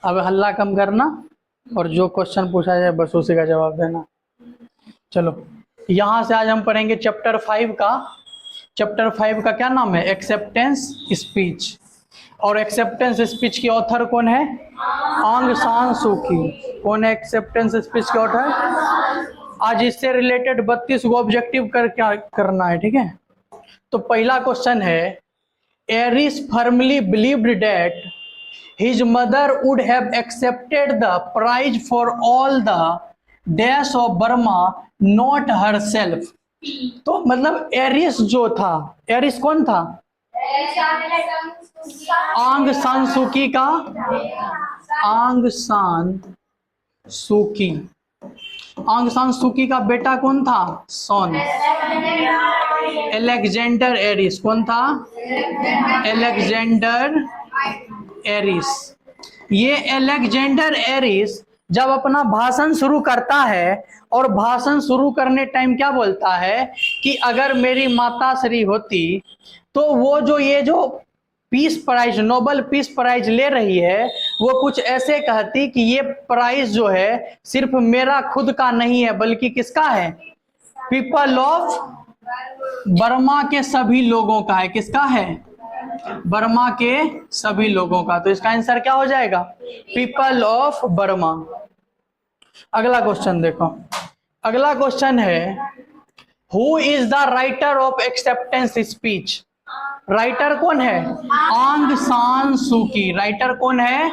अब हल्ला कम करना और जो क्वेश्चन पूछा जाए बस उसी का जवाब देना। चलो, यहां से आज हम पढ़ेंगे चैप्टर 5 का। चैप्टर 5 का क्या नाम है? Acceptance speech. और एक्सेप्टेंस स्पीच की ऑथर कौन है? आंग सान सूकी। कौन है एक्सेप्टेंस स्पीच की ऑथर? आज इससे रिलेटेड 32 गो ऑब्जेक्टिव कर क्या करना है, ठीक है। तो पहला क्वेश्चन है, Aris firmly believed that his mother would have accepted the prize for all the days of Burma, not herself। तो मतलब एरिस जो था, एरिस कौन था? आंग सान सूकी का, आंग सान सूकी, आंग सान सूकी का बेटा कौन था? सॉन। Alexander Aris. कौन था? Alexander Aris. ये एलेक्जेंडर एरिस जब अपना भाषण शुरू करता है और भाषण शुरू करने टाइम क्या बोलता है कि अगर मेरी माता श्री होती तो वो जो ये जो peace prize, Nobel peace prize ले रही है, वो कुछ ऐसे कहती कि ये प्राइज जो है सिर्फ मेरा खुद का नहीं है बल्कि किसका है? पीपल ऑफ बर्मा के सभी लोगों का है। किसका है? बर्मा के सभी लोगों का। तो इसका आंसर क्या हो जाएगा? People of Burma. अगला क्वेश्चन देखो। अगला क्वेश्चन है, who is the writer of acceptance speech? Writer कौन है? आंग सान सूकी। राइटर कौन है?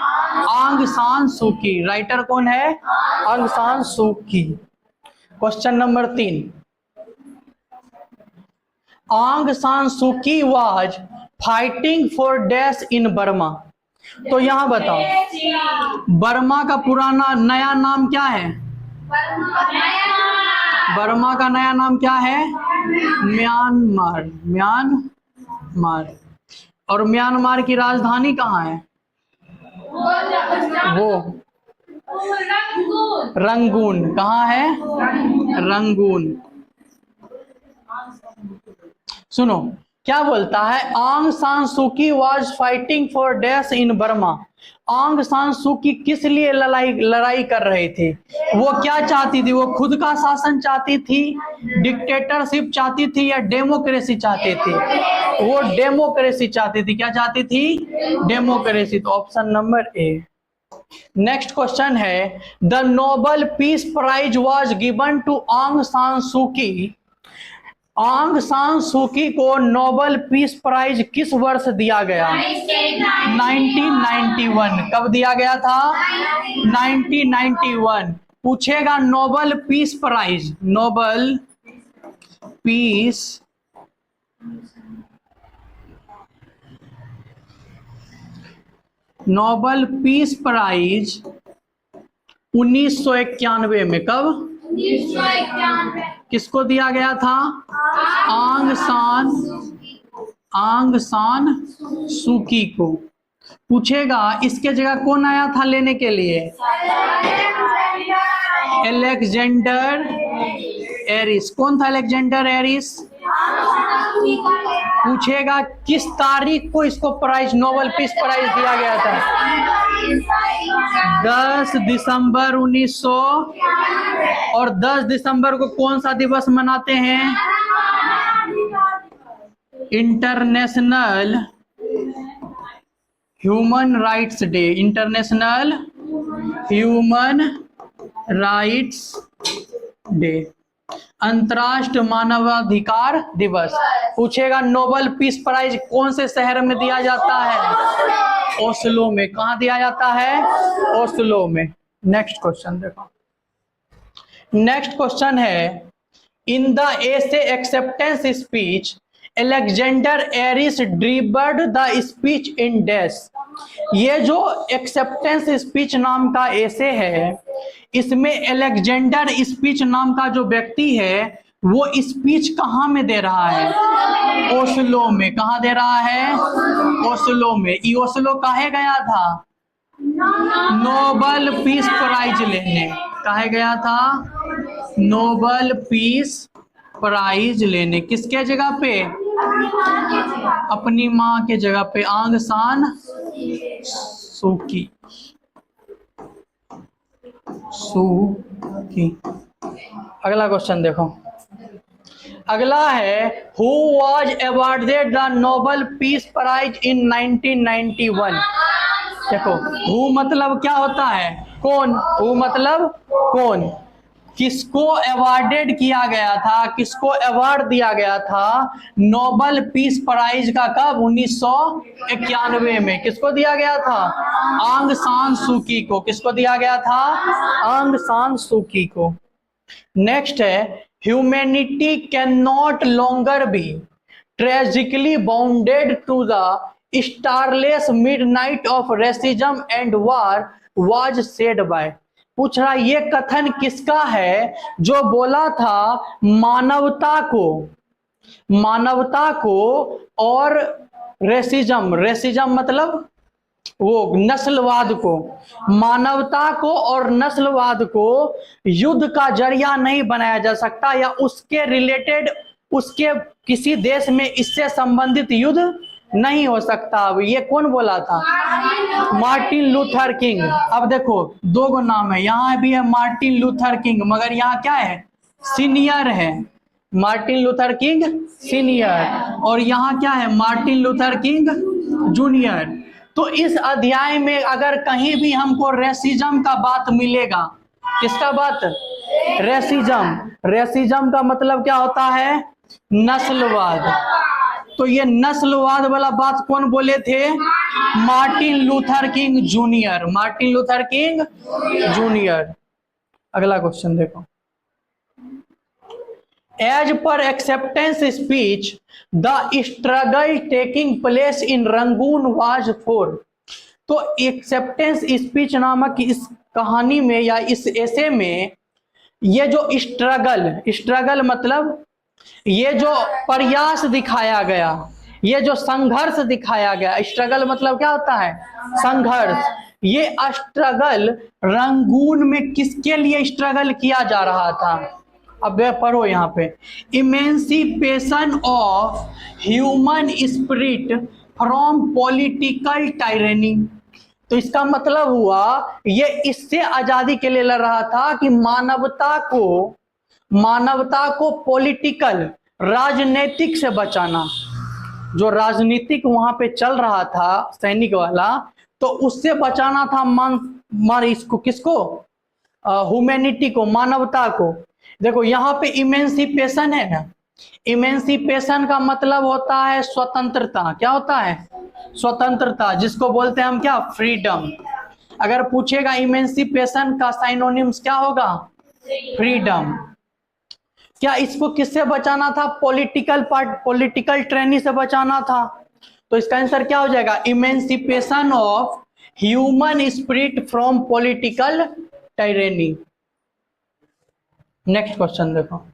आंग सान सूकी। राइटर कौन है? आंग सान सूकी। क्वेश्चन नंबर 3, आंग San Suki was fighting for dash in Burma. तो यहां बताओ, बर्मा का पुराना नया नाम क्या है? बर्मा का नया नाम क्या है? म्यांमार। म्यांमार। और म्यांमार की राजधानी कहाँ है? वो रंगून। कहाँ है? रंगून। सुनो क्या बोलता है, आंग San Suki was fighting for dash in Burma. आंग सान सूकी किस लिए लड़ाई कर रहे थे? वो क्या चाहती थी? वो खुद का शासन चाहती थी, डिक्टेटरशिप चाहती थी, या डेमोक्रेसी चाहती थी? वो डेमोक्रेसी चाहती थी। क्या चाहती थी? डेमोक्रेसी। तो option number A. Next question है, the Nobel peace prize was given to Aung San सूकी। आंग सान सूकी को नोबेल पीस प्राइज किस वर्ष दिया गया? 1991। कब दिया गया था? 1991। पूछेगा Nobel peace prize, Nobel peace Nobel peace prize 1991 में। कब? 1991। किसको दिया गया था? आंग सान सूकी को। पूछेगा इसके जगह कौन आया था लेने के लिए? Alexander Aris. कौन था एलेक्जेंडर एरिस? पूछेगा किस तारीख को इसको प्राइज, नोबेल पीस प्राइज दिया गया था? 10 दिसंबर 1900। और 10 दिसंबर को कौन सा दिवस मनाते हैं? International human rights day. International human rights day, अंतर्राष्ट्रीय मानवाधिकार दिवस। पूछेगा नोबेल पीस प्राइज कौन से शहर में दिया जाता है? ओस्लो में। कहाँ दिया जाता है? ओस्लो में। नेक्स्ट क्वेश्चन देखो। नेक्स्ट क्वेश्चन है, in the essay acceptance speech Alexander Aris delivered the speech in dash. ये जो एक्सेप्टेंस स्पीच नाम का एसे है, इसमें एलेक्जेंडर स्पीच नाम का जो व्यक्ति है वो स्पीच कहाँ में दे रहा है? ओस्लो में। कहाँ दे रहा है? ओस्लो में। ओस्लो काहे गया था? नोबेल पीस प्राइज लेने। काहे गया था? नोबेल पीस प्राइज लेने। किसके जगह पे? अपनी माँ के जगह पे, आंग सान सूकी। सुकी। अगला क्वेश्चन देखो, अगला है who was awarded the Nobel peace prize in 1991। देखो हु मतलब क्या होता है, कौन, हु मतलब कौन, किसको अवॉर्डेड किया गया था, किसको अवार्ड दिया गया था नोबेल पीस प्राइज का, कब, 1991 में। किसको दिया गया था, आंग सान सूकी को। किसको दिया गया था, आंग सान सूकी को। नेक्स्ट है humanity can not longer be tragically bounded to the starless midnight of racism and war was said by. पूछ रहा ये कथन किसका है जो बोला था मानवता को और रेसिज्म, रेसिज्म मतलब वो नस्लवाद को, मानवता को और नस्लवाद को युद्ध का जरिया नहीं बनाया जा सकता, या उसके रिलेटेड, उसके किसी देश में इससे संबंधित युद्ध नहीं हो सकता। अब ये कौन बोला था, मार्टिन लूथर किंग। अब देखो दो गो नाम है, यहाँ भी है मार्टिन लूथर किंग, मगर यहाँ क्या है, सीनियर है, मार्टिन लूथर किंग सीनियर, और यहाँ क्या है, मार्टिन लूथर किंग जूनियर। तो इस अध्याय में अगर कहीं भी हमको रेसिज्म का बात मिलेगा, किसका बात, रेसिज्म, रेसिज्म का मतलब क्या होता है, नस्लवाद। तो ये नस्लवाद वाला बात कौन बोले थे, Martin Luther King junior, Martin Luther King junior. अगला क्वेश्चन देखो, as per acceptance speech the struggle taking place in Rangoon was for. तो एक्सेप्टेंस स्पीच नामक इस कहानी में या इस एसे में ये जो स्ट्रगल, स्ट्रगल मतलब ये जो प्रयास दिखाया गया, ये जो संघर्ष दिखाया गया, स्ट्रगल मतलब क्या होता है, संघर्ष। ये स्ट्रगल रंगून में किसके लिए स्ट्रगल किया जा रहा था, अब पढ़ो यहाँ पे, emancipation of human spirit from political टायरेनी। तो इसका मतलब हुआ ये इससे आजादी के लिए लड़ रहा था कि मानवता को पॉलिटिकल, राजनीतिक से बचाना। जो राजनीतिक वहां पे चल रहा था सैनिक वाला, तो उससे बचाना था इसको, किसको, ह्यूमैनिटी को, मानवता को। देखो यहाँ पे इमेंसिपेशन है ना, इमेंसिपेशन का मतलब होता है स्वतंत्रता। क्या होता है, स्वतंत्रता, जिसको बोलते हैं हम क्या, फ्रीडम। अगर पूछेगा इमेंसिपेशन का साइनोनिम्स क्या होगा, फ्रीडम। क्या इसको किससे बचाना था, पॉलिटिकल ट्रेनी से बचाना था। तो इसका आंसर क्या हो जाएगा, emancipation of human spirit from political tyranny. Next question देखो,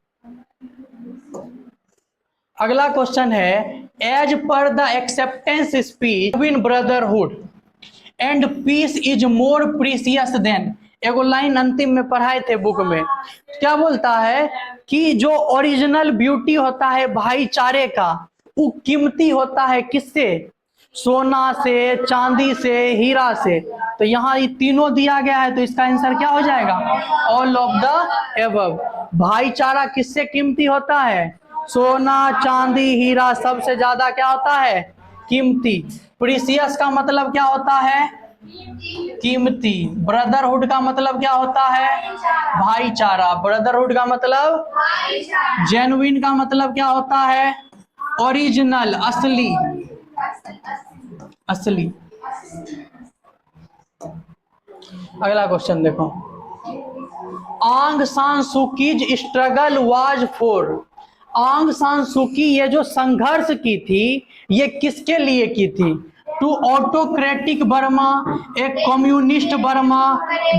अगला क्वेश्चन है as per the acceptance speech between brotherhood and peace is more precious than. एगो लाइन अंतिम में पढ़ाए थे बुक में, क्या बोलता है कि जो ओरिजिनल ब्यूटी होता है भाईचारे का, वो कीमती होता है किससे, सोना से, चांदी से, हीरा से। तो यहाँ ये तीनों दिया गया है, तो इसका आंसर क्या हो जाएगा, ऑल ऑफ द एबव। भाईचारा किससे कीमती होता है, सोना, चांदी, हीरा, सबसे ज्यादा क्या होता है, कीमती। प्रीसियस का मतलब क्या होता है, कीमती। ब्रदरहुड का मतलब क्या होता है, भाईचारा। ब्रदरहुड का मतलब जेन्युइन, का मतलब क्या होता है, ओरिजिनल, असली, असली। अगला क्वेश्चन देखो, Aung San सूकीज struggle was for. आंग सान सूकी ये जो संघर्ष की थी, ये किसके लिए की थी, टू ऑटोक्रेटिक बर्मा, एक कम्युनिस्ट बर्मा,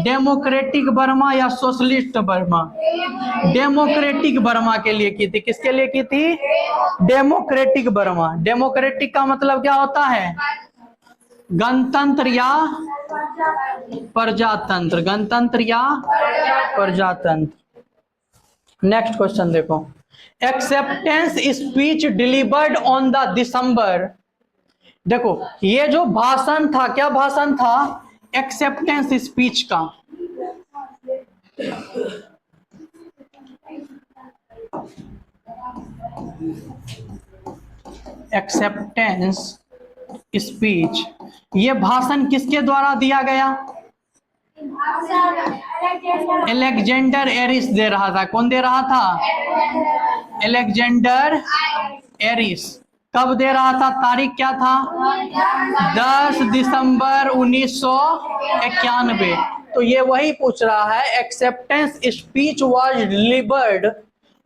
डेमोक्रेटिक बर्मा या सोशलिस्ट बर्मा। डेमोक्रेटिक बर्मा के लिए की थी, किसके लिए की थी, डेमोक्रेटिक बर्मा। डेमोक्रेटिक का मतलब क्या होता है, गणतंत्र या प्रजातंत्र, गणतंत्र या प्रजातंत्र। नेक्स्ट क्वेश्चन देखो, acceptance speech delivered on the दिसंबर। देखो ये जो भाषण था, क्या भाषण था, एक्सेप्टेंस स्पीच का। एक्सेप्टेंस स्पीच, ये भाषण किसके द्वारा दिया गया? एलेक्जेंडर एरिस दे रहा था। कौन दे रहा था? Alexander Aris. कब दे रहा था? तारीख क्या था? 10 दिसंबर 1991। तो ये वही पूछ रहा है, acceptance speech was delivered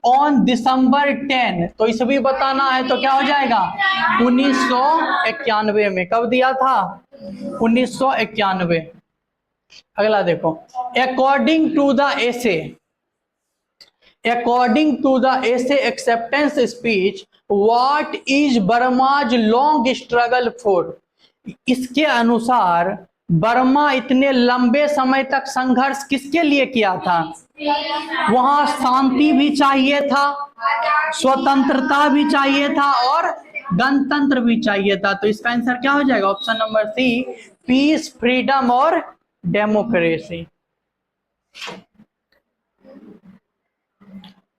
on December 10। तो इसे भी बताना है, तो क्या हो जाएगा? 1991 में। कब दिया था? 1991। अगला देखो, according to the essay, according to the essay acceptance speech, what is Burma's long struggle for? इसके अनुसार बर्मा इतने लंबे समय तक संघर्ष किसके लिए किया था? वहां शांति भी चाहिए था, स्वतंत्रता भी चाहिए था और गणतंत्र भी चाहिए था। तो इसका आंसर क्या हो जाएगा? Option number C, peace, freedom और डेमोक्रेसी।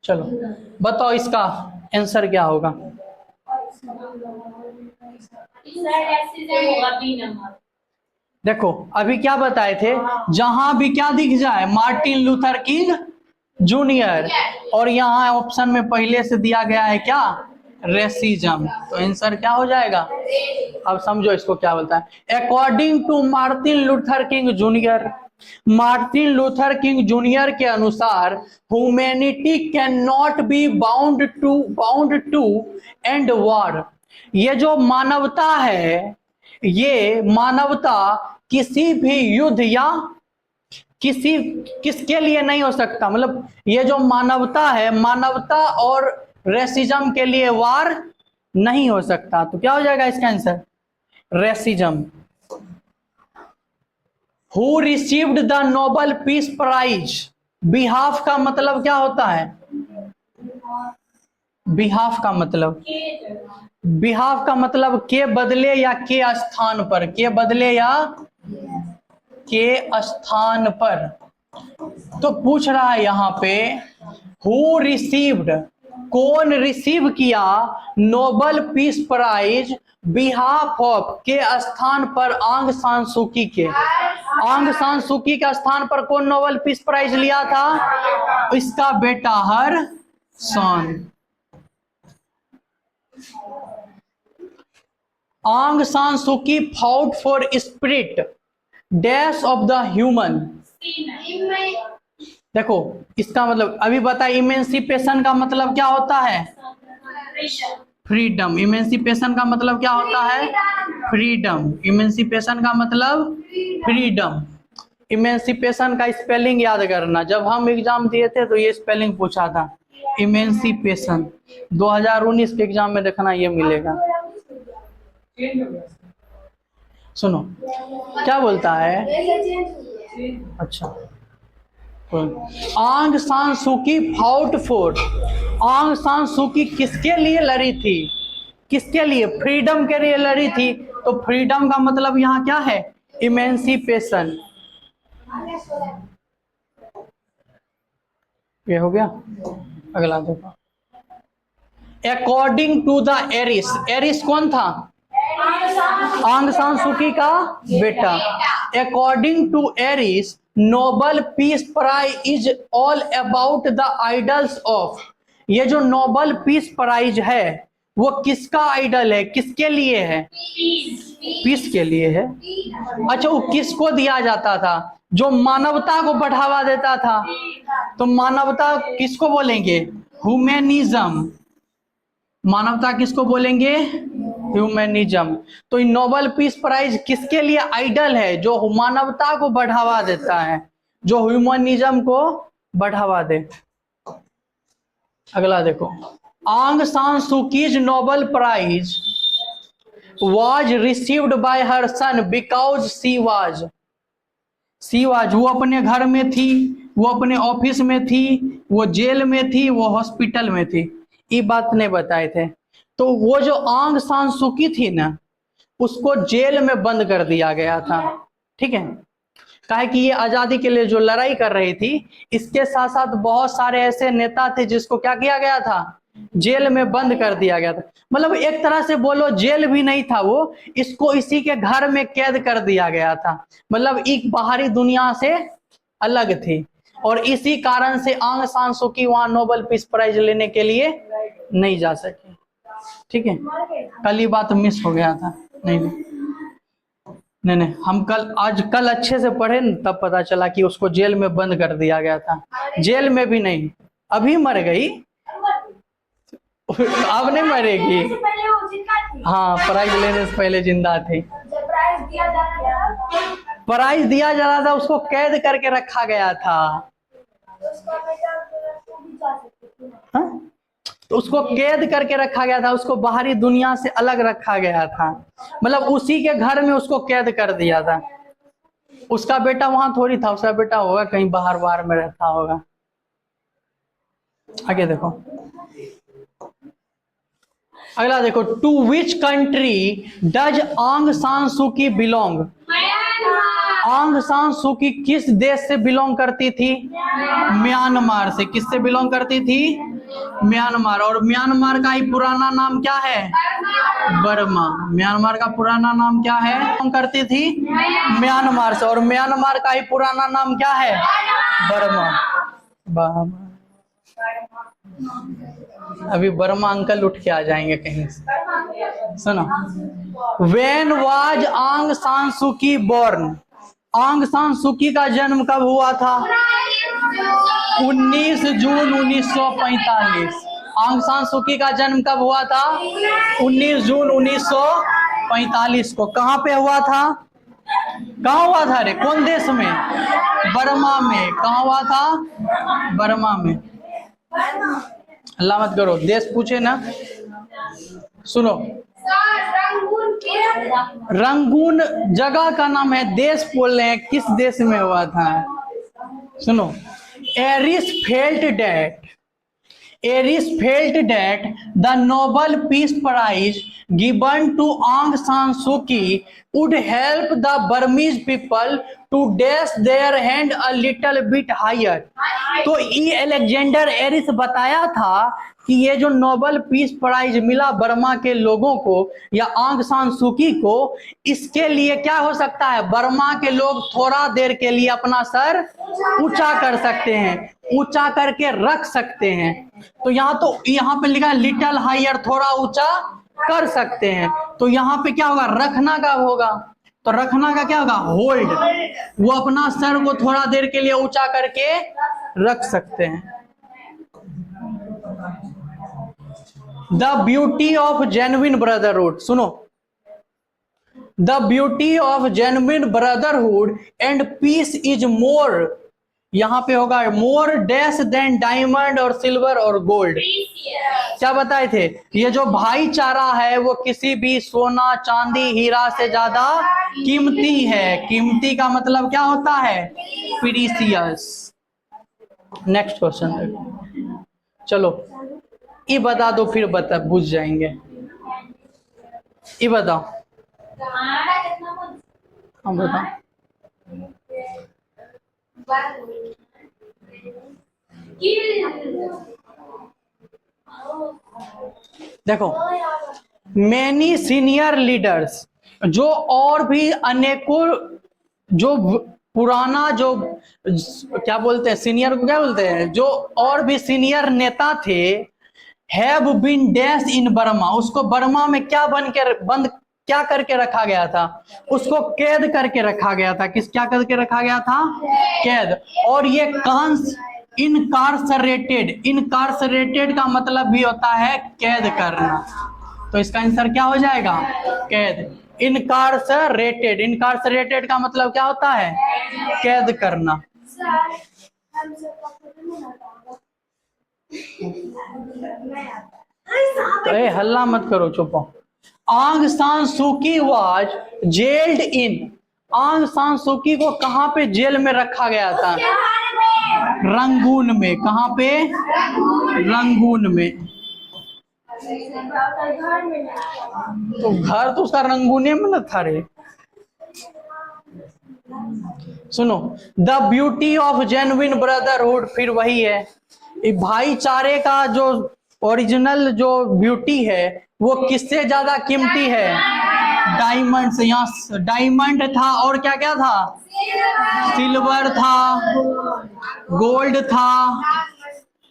चलो बताओ इसका आंसर क्या होगा? देखो अभी क्या बताए थे, जहां भी क्या दिख जाए, मार्टिन लूथर किंग जूनियर, और यहाँ ऑप्शन में पहले से दिया गया है क्या? रेसिज्म। तो आंसर क्या हो जाएगा? अब समझो इसको क्या बोलता है। According to Martin Luther King junior, Martin Luther King junior के अनुसार humanity can not be bound to end war. ये जो मानवता है, ये मानवता किसी भी युद्ध या किसके लिए नहीं हो सकता। मतलब ये जो मानवता है, मानवता और रेसिज्म के लिए वार नहीं हो सकता। तो क्या हो जाएगा इसका answer? Racism. Who received the Nobel peace prize? Behalf का मतलब क्या होता है? बिहाफ का मतलब, बिहाफ का मतलब के बदले या के स्थान पर, के बदले या के स्थान पर। तो पूछ रहा है यहाँ पे, हु रिसीव्ड, कौन रिसीव किया Nobel peace prize behalf of, के स्थान पर आंग सान सूकी के। आंग सान सूकी के स्थान पर कौन नोबेल पीस प्राइज लिया था? इसका बेटा हर सान। आंग San Suki fought for spirit dash of the human. देखो इसका मतलब अभी बता, इमेंसिपेशन का मतलब क्या होता है? फ्रीडम। इमेंसिपेशन का मतलब क्या होता है? फ्रीडम। इमेंसिपेशन का मतलब फ्रीडम। इमेंसिपेशन का स्पेलिंग याद करना, जब हम एग्जाम दिए थे तो ये स्पेलिंग पूछा था, इमेंसिपेशन। 2019 के एग्जाम में देखना ये मिलेगा। सुनो क्या बोलता है। अच्छा, आंग सान सूकी फाउट फॉर, आंग सान सूकी किसके लिए लड़ी थी? किसके लिए? फ्रीडम के लिए लड़ी थी। तो फ्रीडम का मतलब यहाँ क्या है? इमेंसिपेशन। ये हो गया। अगला देखो, according to the Aris, Aris कौन था? आंग सान सूकी का बेटा। According to Aris, Nobel peace prize is all about the idols of. ये जो नोबेल पीस प्राइज है वो किसका आइडल है? किसके लिए है? पीस के लिए है। अच्छा, वो किसको दिया जाता था? जो मानवता को बढ़ावा देता था। तो मानवता किसको बोलेंगे? ह्यूमैनिज्म। मानवता किसको बोलेंगे? ह्यूमैनिज्म। तो नोबेल पीस प्राइज किसके लिए आइडल है? जो मानवता को बढ़ावा देता है, जो ह्यूमनिज्म को बढ़ावा दे। अगला देखो, Aung San Suu Kyi's Nobel prize was received by her son because she was, वो अपने घर में थी, वो अपने ऑफिस में थी, वो जेल में थी, वो हॉस्पिटल में थी। ये बात नहीं बताए थे। तो वो जो आंग सान सूकी थी ना, उसको जेल में बंद कर दिया गया था। ठीक है, काहे कि ये आजादी के लिए जो लड़ाई कर रही थी, इसके साथ साथ बहुत सारे ऐसे नेता थे जिसको क्या किया गया था, जेल में बंद कर दिया गया था। मतलब एक तरह से बोलो जेल भी नहीं था वो, इसको इसी के घर में कैद कर दिया गया था। मतलब एक बाहरी दुनिया से अलग थी, और इसी कारण से आंग सान सू की वहां नोबेल पीस प्राइज लेने के लिए नहीं जा सके। ठीक है, कल ही बात मिस हो गया था। नहीं, हम कल अच्छे से पढ़े न, तब पता चला कि उसको जेल में बंद कर दिया गया था। जेल में भी नहीं, अभी मर गई, अब नहीं मरेगी। हाँ, प्राइज लेने से पहले जिंदा थी। प्राइज दिया जा रहा था, उसको कैद करके रखा गया था। हाँ? तो उसको कैद करके रखा गया था, उसको बाहरी दुनिया से अलग रखा गया था। मतलब उसी के घर में उसको कैद कर दिया था। उसका बेटा वहां थोड़ी था, उसका बेटा होगा कहीं बाहर बाहर में रहता होगा। आगे देखो, अगला देखो, टू विच कंट्री डज आंग सान सू की बिलोंग। आंग सान सू की किस देश से बिलोंग करती थी? म्यांमार से। किससे बिलोंग करती थी? म्यांमार। और म्यांमार का ही पुराना नाम क्या है? बर्मा। म्यांमार का पुराना नाम क्या है? बिलोंग करती थी म्यांमार से, और म्यांमार का ही पुराना नाम क्या है? बर्मा। अभी बर्मा अंकल उठ के आ जाएंगे कहीं से। सुनो, व्हेन वाज आंग सान सू की बोर्न। आंग सान सू की का जन्म कब हुआ था? 19 जून 1945। आंग सान सू की का जन्म कब हुआ था? 19 जून 1945 को। कहां पे हुआ था? कहां हुआ था रे? कौन देश में? बर्मा में। कहां हुआ था? बर्मा में। अल्लाह मत करो, देश पूछे ना। सुनो, रंगून जगह का नाम है, देश बोल रहे हैं, किस देश में हुआ था? सुनो, Aris felt that the Nobel peace prize given to Aung San Suu Kyi would help the Burmese people to dash their hand a little bit higher। तो ई अलेक्जेंडर एरिस बताया था कि ये जो नोबेल पीस प्राइज मिला Burma के लोगों को या आंग सान सू की को, इसके लिए क्या हो सकता है? बर्मा के लोग थोड़ा देर के लिए अपना सर ऊंचा कर सकते हैं, ऊंचा करके रख सकते हैं। तो यहाँ पे लिखा है लिटिल हायर, थोड़ा ऊंचा कर सकते हैं। तो यहाँ पे क्या होगा? रखना का होगा। तो रखना का क्या होगा? होल्ड। वो अपना सर को थोड़ा देर के लिए ऊंचा करके रख सकते हैं। The beauty of genuine brotherhood. सुनो, the beauty of genuine brotherhood and peace is more, यहां पे होगा मोर डैश देन डायमंड और सिल्वर और गोल्ड। क्या बताए थे? ये जो भाईचारा है वो किसी भी सोना चांदी हीरा से ज्यादा कीमती है। कीमती का मतलब क्या होता है? प्रीसियस। नेक्स्ट क्वेश्चन देखो, चलो ये बता दो, फिर बुझ जाएंगे। ये बताओ, हम बताओ। देखो, मेनी सीनियर लीडर्स, जो और भी अनेकों, जो पुराना, जो क्या बोलते हैं, सीनियर को क्या बोलते हैं, जो और भी सीनियर नेता थे, have been dash in Burma, उसको बर्मा में क्या बंद क्या करके रखा गया था? उसको कैद करके रखा गया था। क्या करके रखा गया था? कैद। और ये इनकार्सरेटेड का मतलब भी होता है कैद करना। तो इसका आंसर क्या हो जाएगा? कैद। इनकार्सरेटेड का मतलब क्या होता है? कैद करना। तो हल्ला मत करो, चुप हो। आंग सान सू की वाज जेल्ड इन। आंग सान सू की को कहां पे जेल में रखा गया था? रंगून में। कहां पे? रंगून में। तो घर तो उसका रंगूने में न था रे। सुनो, the beauty of genuine brotherhood, फिर वही है, भाईचारे का जो ओरिजिनल जो ब्यूटी है वो किससे ज्यादा कीमती है? डायमंड से। यहाँ डायमंड था और क्या क्या था? सिल्वर था, गोल्ड था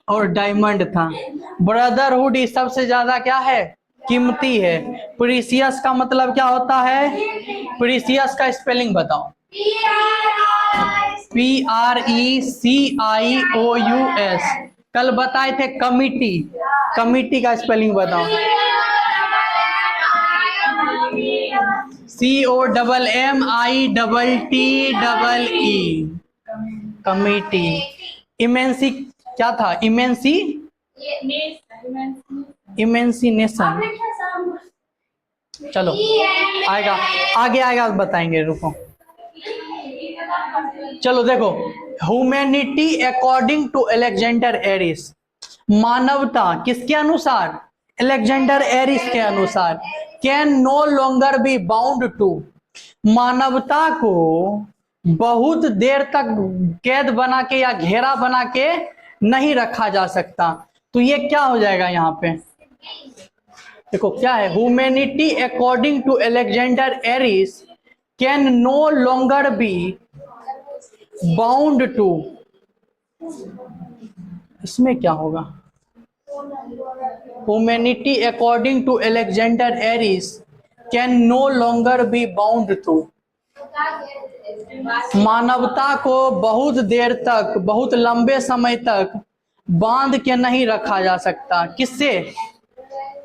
और डायमंड था। ब्रदरहुड इस सबसे ज्यादा क्या है? कीमती है। प्रीसियस का मतलब क्या होता है? प्रीसियस का स्पेलिंग बताओ। PRECIOUS। कल बताए थे कमिटी, कमिटी का स्पेलिंग बताओ। COMMITTEE, committee. इमेंसी क्या था? इमेंसिनेशन। चलो आएगा, आगे आएगा बताएंगे, रुको। चलो देखो, humanity according to Alexander Aris, मानवता किसके अनुसार? अलेक्जेंडर एरिस के अनुसार। Can no longer be bound to, मानवता को बहुत देर तक कैद बना के या घेरा बना के नहीं रखा जा सकता। तो ये क्या हो जाएगा यहाँ पे? देखो क्या है, humanity according to Alexander Aris can no longer be bound to, इसमें क्या होगा? Humanity according to Alexander Aris can no longer be bound to, मानवता को बहुत देर तक, बहुत लंबे समय तक बांध के नहीं रखा जा सकता। किससे?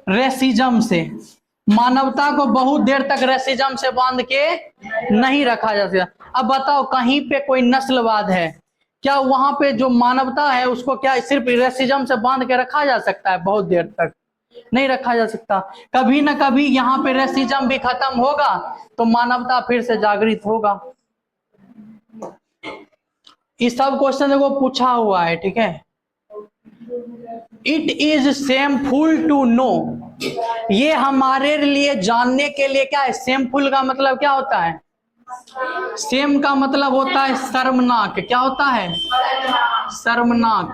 रेसिज्म से। मानवता को बहुत देर तक रेसिज्म से बांध के नहीं रखा जा सकता। अब बताओ, कहीं पे कोई नस्लवाद है क्या? वहां पे जो मानवता है उसको क्या सिर्फ रेसिज्म से बांध के रखा जा सकता है? बहुत देर तक नहीं रखा जा सकता। कभी ना कभी यहाँ पे रेसिज्म भी खत्म होगा तो मानवता फिर से जागृत होगा। इस सब क्वेश्चन देखो पूछा हुआ है, ठीक है। It is shameful to know, ये हमारे लिए जानने के लिए क्या है? शेमफुल का मतलब क्या होता है? शेम का मतलब होता है शर्मनाक। क्या होता है? शर्मनाक।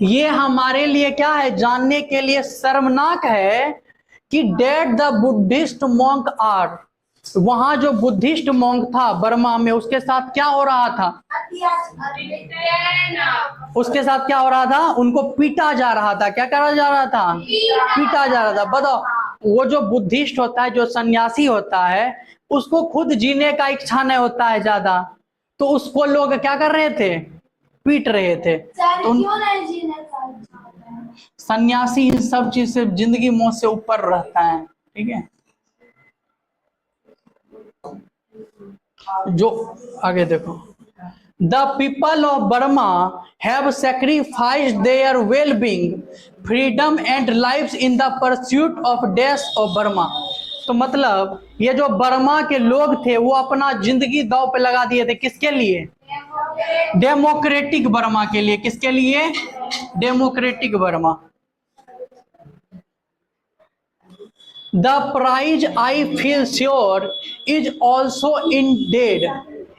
ये हमारे लिए क्या है? जानने के लिए शर्मनाक है कि that the Buddhist monk are, वहां जो बुद्धिस्ट मॉन्क था बर्मा में, उसके साथ क्या हो रहा था? उसके साथ क्या हो रहा था? उनको पीटा जा रहा था। क्या करा जा रहा था? पीटा जा रहा था। बताओ, वो जो बुद्धिस्ट होता है, जो सन्यासी होता है, उसको खुद जीने का इच्छा नहीं होता है ज्यादा, तो उसको लोग क्या कर रहे थे? पीट रहे थे। तो सन्यासी इन सब चीज से, जिंदगी मौत से ऊपर रहता है, ठीक है। जो आगे देखो, the people of Burma have sacrificed their well being, freedom and lives in the pursuit of death of Burma. तो मतलब ये जो बर्मा के लोग थे वो अपना जिंदगी दांव पे लगा दिए थे। किसके लिए? डेमोक्रेटिक बर्मा के लिए। किसके लिए? Democratic Burma. The prize, I feel sure, is also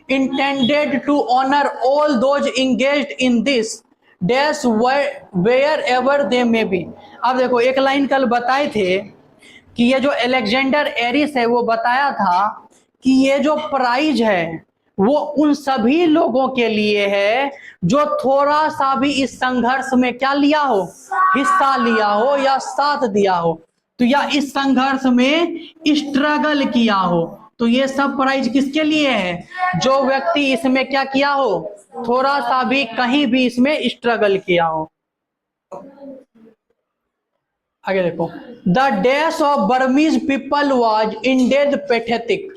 intended to honor all those engaged in this dash wherever they may be। अब देखो, एक लाइन कल बताए थे कि ये जो अलेक्जेंडर एरिस है वो बताया था कि ये जो प्राइज है वो उन सभी लोगों के लिए है जो थोड़ा सा भी इस संघर्ष में क्या लिया हो? हिस्सा लिया हो या साथ दिया हो, तो या इस संघर्ष में स्ट्रगल किया हो। तो ये सब प्राइज किसके लिए है? जो व्यक्ति इसमें क्या किया हो? थोड़ा सा भी, कहीं भी इसमें स्ट्रगल किया हो। आगे देखो, the death of Burmese people was ended pathetic.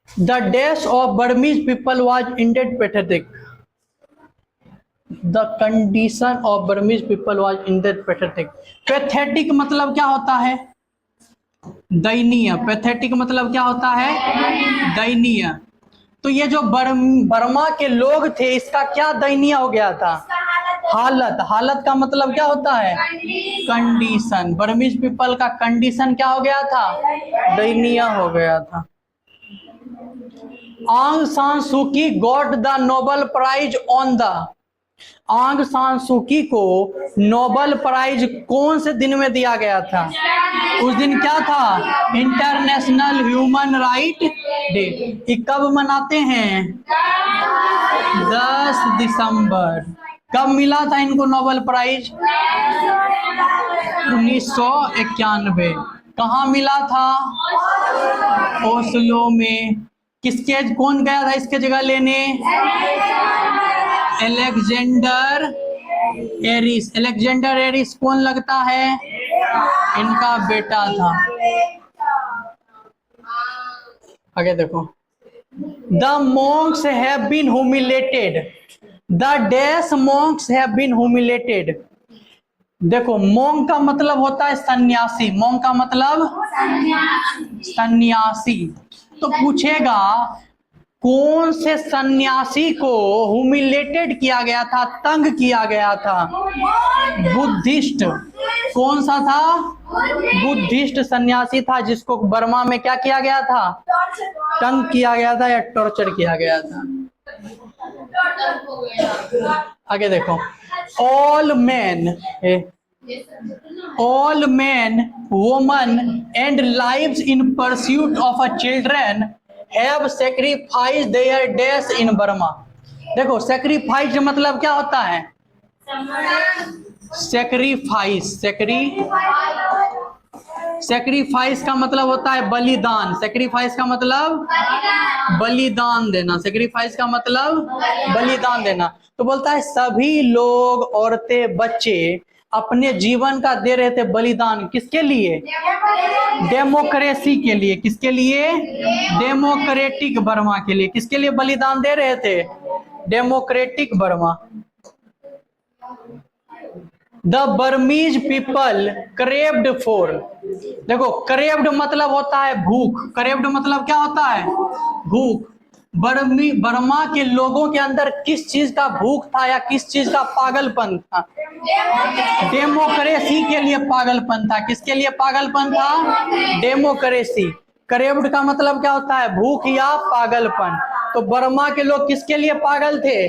The death of Burmese people was ended pathetic. The condition of Burmese people was ended pathetic. Pathetic मतलब क्या होता है? दयनीय। पैथेटिक मतलब क्या होता है? दयनीय। तो ये जो बर्मा के लोग थे, इसका क्या दयनीय हो गया था? हालत। हालत का मतलब क्या होता है? कंडीशन। बर्मीज पीपल का कंडीशन क्या हो गया था? दयनीय हो गया था। Aung San Suu Kyi got the Nobel prize on the, Aung San Suu की को नोबेल प्राइज कौन से दिन में दिया गया था? उस दिन क्या था? International human right day. ये कब मनाते हैं? 10 दिसंबर। कब मिला था इनको नोबेल प्राइज? 1991। कहाँ मिला था? ओस्लो में। किसके, कौन गया था इसके जगह लेने? Alexander Eris. अलेक्जेंडर एरिस कौन लगता है? इनका बेटा था। आगे देखो, the monks have been humiliated, the dash monks have been humiliated। देखो, मोंग का मतलब होता है सन्यासी, मोंग का मतलब सन्यासी। तो पूछेगा कौन से सन्यासी को ह्यूमिलेटेड किया गया था, तंग किया गया था? बुद्धिस्ट। कौन सा था? बुद्धिस्ट सन्यासी था जिसको बर्मा में क्या किया गया था? तंग किया गया था या टॉर्चर किया गया था। आगे देखो, all men, women and lives in pursuit of a children have sacrificed their days in Burma। देखो, सेक्रीफाइस मतलब क्या होता है? सेक्रीफाइस का मतलब होता है बलिदान। सेक्रीफाइस का मतलब बलिदान देना। सेक्रीफाइस का मतलब बलिदान देना। तो बोलता है सभी लोग, औरतें, बच्चे अपने जीवन का दे रहे थे बलिदान। किसके लिए? डेमोक्रेसी के लिए। किसके लिए? डेमोक्रेटिक बर्मा के लिए। किसके लिए बलिदान दे रहे थे? Democratic Burma. The Burmese people craved for. देखो, क्रेव्ड मतलब होता है भूख। क्रेव्ड मतलब क्या होता है? भूख। बर्मा के लोगों के अंदर किस चीज का भूख था या किस चीज का पागलपन था? डेमोक्रेसी के लिए पागलपन था। किसके लिए पागलपन था? डेमोक्रेसी। क्रेव्ड का मतलब क्या होता है? भूख या पागलपन। तो बर्मा के लोग किसके लिए पागल थे?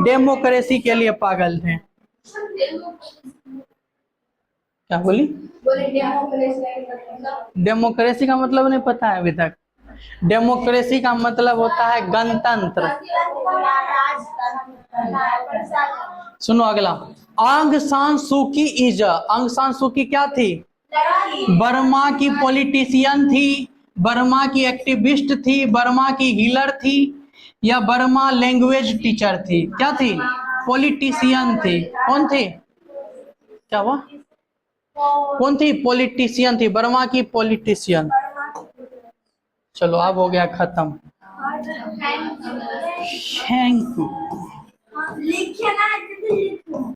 डेमोक्रेसी के लिए पागल थे। क्या बोली? डेमोक्रेसी का मतलब नहीं पता है अभी तक। डेमोक्रेसी का मतलब होता है गणतंत्र। सुनो अगला, आंग सान सू की इज। आंग सान सू की क्या थी? बर्मा की पॉलिटिशियन थी, बर्मा की एक्टिविस्ट थी, बर्मा की हीलर थी, या बर्मा लैंग्वेज टीचर थी? क्या थी? पॉलिटिशियन थी। कौन थी? क्या हुआ? कौन थी? पॉलिटिशियन थी, बर्मा की पॉलिटिशियन। चलो अब हो गया खत्म। Thank you.